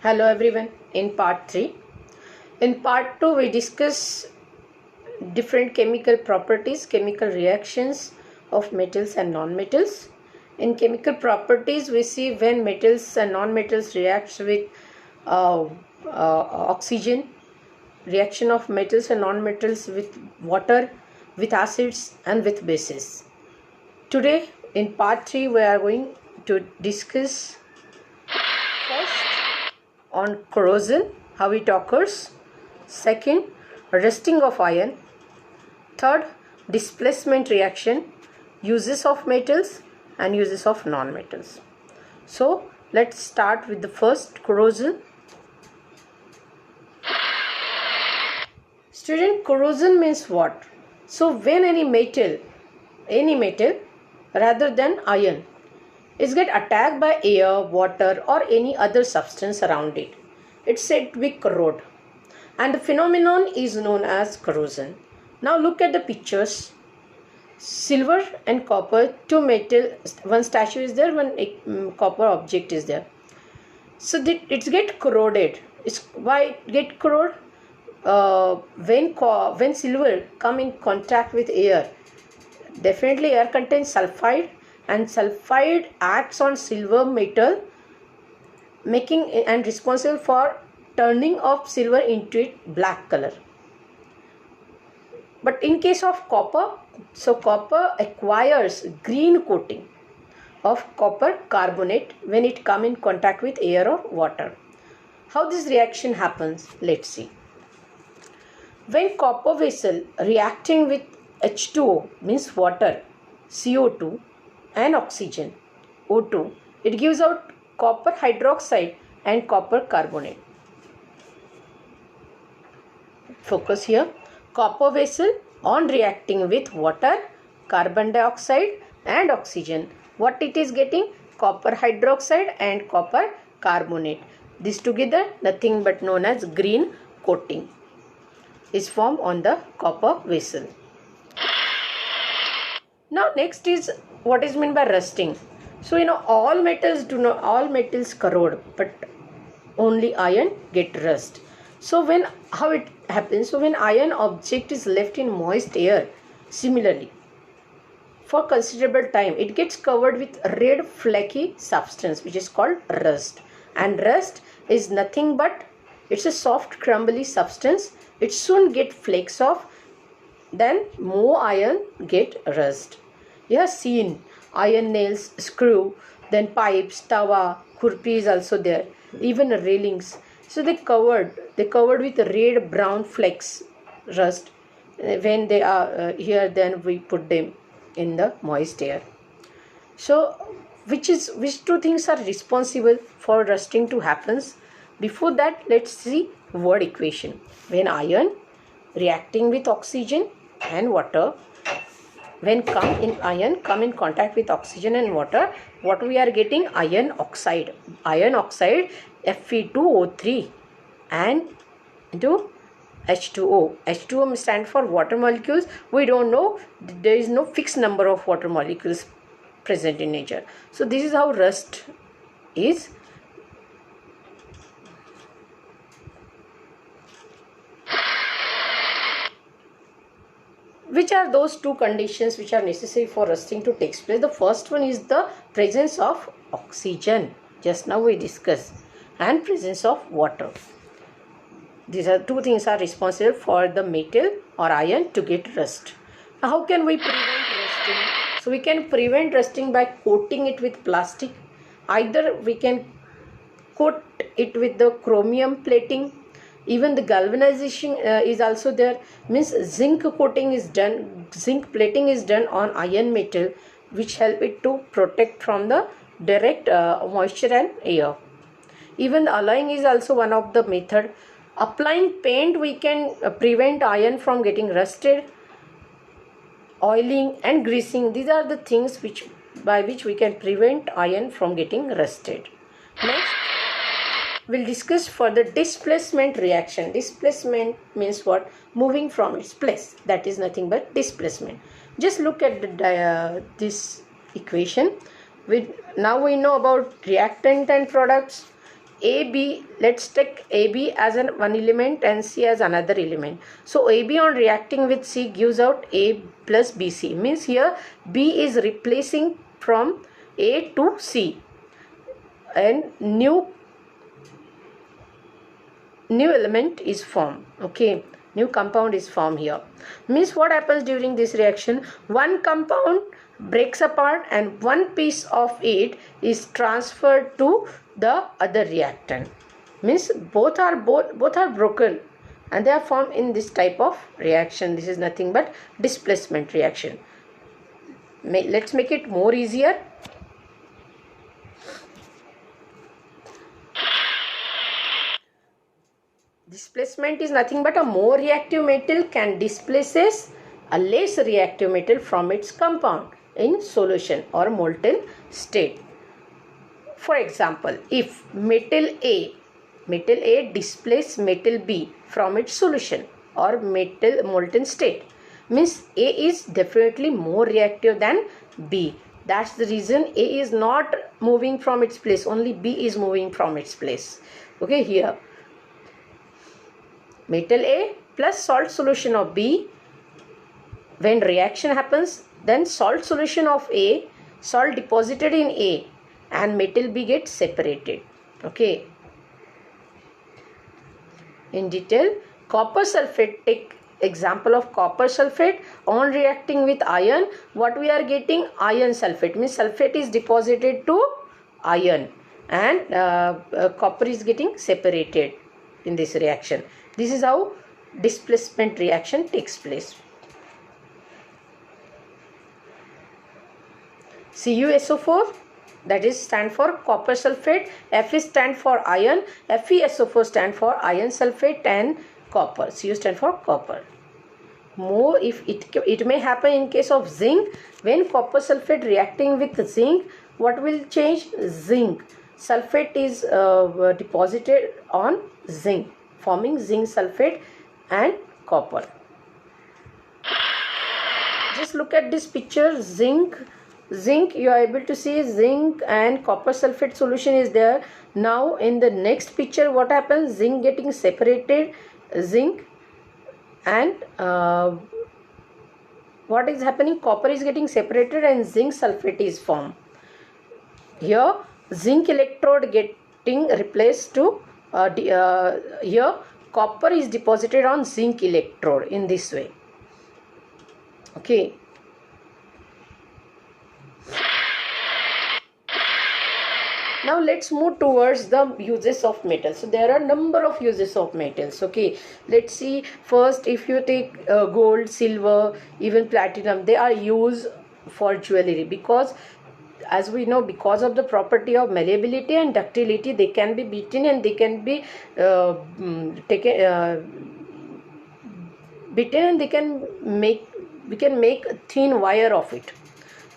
Hello everyone. In part 3. In part 2 we discuss different chemical properties, chemical reactions of metals and non-metals. In chemical properties we see when metals and non-metals reacts with oxygen, reaction of metals and non-metals with water, with acids and with bases. Today in part 3 we are going to discuss first on corrosion, how it occurs. Second, rusting of iron. Third, displacement reaction, uses of metals and uses of non-metals. So let's start with the first, corrosion. Student, corrosion means what? So when any metal rather than iron is get attacked by air, water or any other substance around it, it's said to be corrode, and the phenomenon is known as corrosion. Now look at the pictures. Silver and copper, two metal, one statue is there, one copper object is there. So it get corroded. Why it get corroded? When silver come in contact with air, definitely air contains sulfide, and sulfide acts on silver metal, making and responsible for turning of silver into it black color. But in case of copper, so copper acquires green coating of copper carbonate when it come in contact with air or water. How this reaction happens? Let's see. When copper vessel reacting with H2O means water, CO2 and oxygen, O2, it gives out copper hydroxide and copper carbonate. Focus here. Copper vessel on reacting with water, carbon dioxide and oxygen. What it is getting? Copper hydroxide and copper carbonate. This together nothing but known as green coating is formed on the copper vessel. Now next is what is meant by rusting. So all metals corrode, but only iron get rust. So how it happens? So when iron object is left in moist air, similarly, for considerable time, it gets covered with red flaky substance which is called rust. And rust is nothing but it's a soft crumbly substance. It soon get flakes off, then more iron get rust. You have seen iron nails, screw, then pipes, tawa, khurpi is also there, even railings. So they covered with red brown flakes rust. When they are here, then we put them in the moist air. So which two things are responsible for rusting to happens? Before that, let's see word equation. When iron reacting with oxygen and water, when iron come in contact with oxygen and water, what we are getting? Iron oxide Fe2O3 and into H2O. H2O stands for water molecules. We don't know, there is no fixed number of water molecules present in nature. So this is how rust is. Which are those two conditions which are necessary for rusting to take place? The first one is the presence of oxygen, just now we discussed, and presence of water. These are two things are responsible for the metal or iron to get rust. Now how can we prevent rusting? So we can prevent rusting by coating it with plastic. Either we can coat it with the chromium plating. Even the galvanization is also there. Means zinc plating is done on iron metal, which help it to protect from the direct moisture and air. Even the alloying is also one of the method. Applying paint, we can prevent iron from getting rusted. Oiling and greasing, these are the things by which we can prevent iron from getting rusted. Next, we'll discuss further displacement reaction. Displacement means what? Moving from its place. That is nothing but displacement. Just look at this equation. Now we know about reactant and products. AB, let's take AB as one element and C as another element. So AB on reacting with C gives out A plus BC. Means here B is replacing from A to C, and new element is formed. Okay, new compound is formed here. Means what happens during this reaction? One compound breaks apart and one piece of it is transferred to the other reactant. Means both are broken and they are formed in this type of reaction. This is nothing but displacement reaction. Let's make it more easier. Displacement is nothing but a more reactive metal can displaces a less reactive metal from its compound in solution or molten state. For example, if metal A displaces metal B from its solution or molten state, means A is definitely more reactive than B. That's the reason A is not moving from its place, only B is moving from its place. Okay, here metal A plus salt solution of B, when reaction happens, then salt solution of A, salt deposited in A and metal B gets separated. Okay, in detail, copper sulfate, take example of copper sulfate on reacting with iron, what we are getting? Iron sulfate, means sulfate is deposited to iron and copper is getting separated in this reaction. This is how displacement reaction takes place. CuSO4, that is stand for copper sulfate, Fe stand for iron, FeSO4 stand for iron sulfate and copper. Cu stand for copper. More, if it may happen in case of zinc, when copper sulfate reacting with zinc, what will change? Zinc sulfate is deposited on zinc, forming zinc sulfate and copper. Just look at this picture. Zinc, you are able to see zinc and copper sulfate solution is there. Now in the next picture, what happens? Zinc getting separated, zinc, and what is happening? Copper is getting separated and zinc sulfate is formed. Here zinc electrode getting replaced to here copper is deposited on zinc electrode in this way. Okay. Now let's move towards the uses of metals. So there are number of uses of metals. Okay, let's see. First, if you take gold, silver, even platinum, they are used for jewelry because, as we know, because of the property of malleability and ductility, they can be beaten and they can be beaten and we can make a thin wire of it.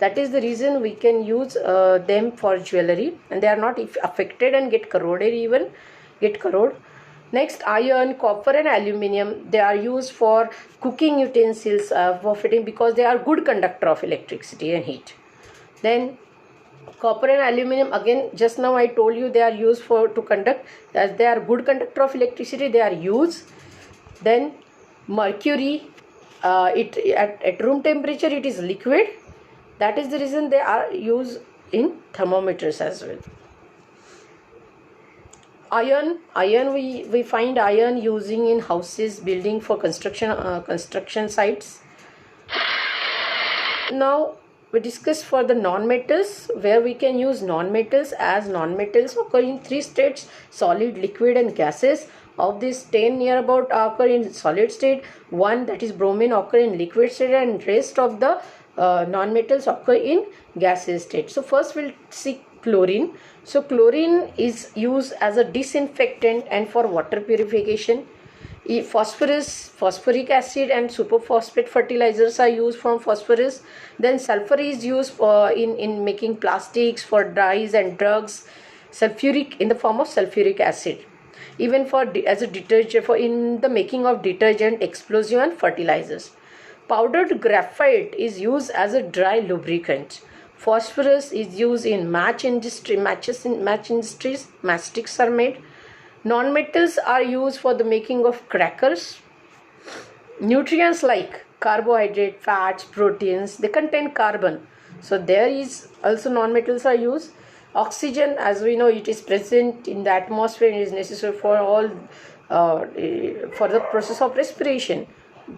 That is the reason we can use them for jewelry, and they are not affected and get corroded. Next, iron, copper and aluminium, they are used for cooking utensils, for fitting, because they are good conductor of electricity and heat. Then copper and aluminium, again just now I told you they are used to conduct, as they are good conductor of electricity, they are used. Then mercury, at room temperature it is liquid. That is the reason they are used in thermometers as well. Iron, we find iron using in houses, building, for construction sites. Now we discuss for the non-metals, where we can use non-metals, as non-metals occur in 3 states: solid, liquid and gases. Of these, 10 near about occur in solid state, 1, that is bromine, occur in liquid state, and rest of the non-metals occur in gaseous state. So first we'll see chlorine. So chlorine is used as a disinfectant and for water purification. Phosphoric acid and superphosphate fertilizers are used from phosphorus. Then sulfur is used in making plastics, for dyes and drugs. Sulfuric, in the form of sulfuric acid, even as a detergent, in the making of detergent, explosive and fertilizers. Powdered graphite is used as a dry lubricant. Phosphorus is used in match industries. Matchsticks are made. Non-metals are used for the making of crackers. Nutrients like carbohydrate, fats, proteins, they contain carbon. So there is also non-metals are used. Oxygen, as we know, it is present in the atmosphere and is necessary for all for the process of respiration,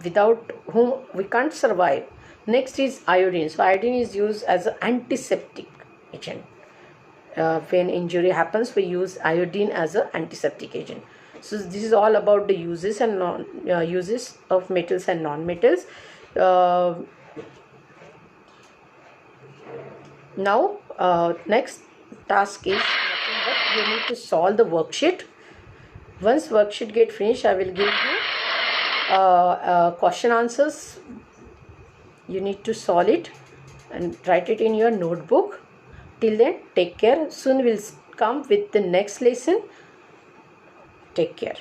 without whom we can't survive. Next is iodine. So iodine is used as an antiseptic agent. When injury happens, we use iodine as an antiseptic agent. So this is all about the uses and uses of metals and non-metals. Now next task is nothing but you need to solve the worksheet. Once worksheet get finished, I will give you question answers. You need to solve it and write it in your notebook. Till then, take care. Soon we'll come with the next lesson. Take care.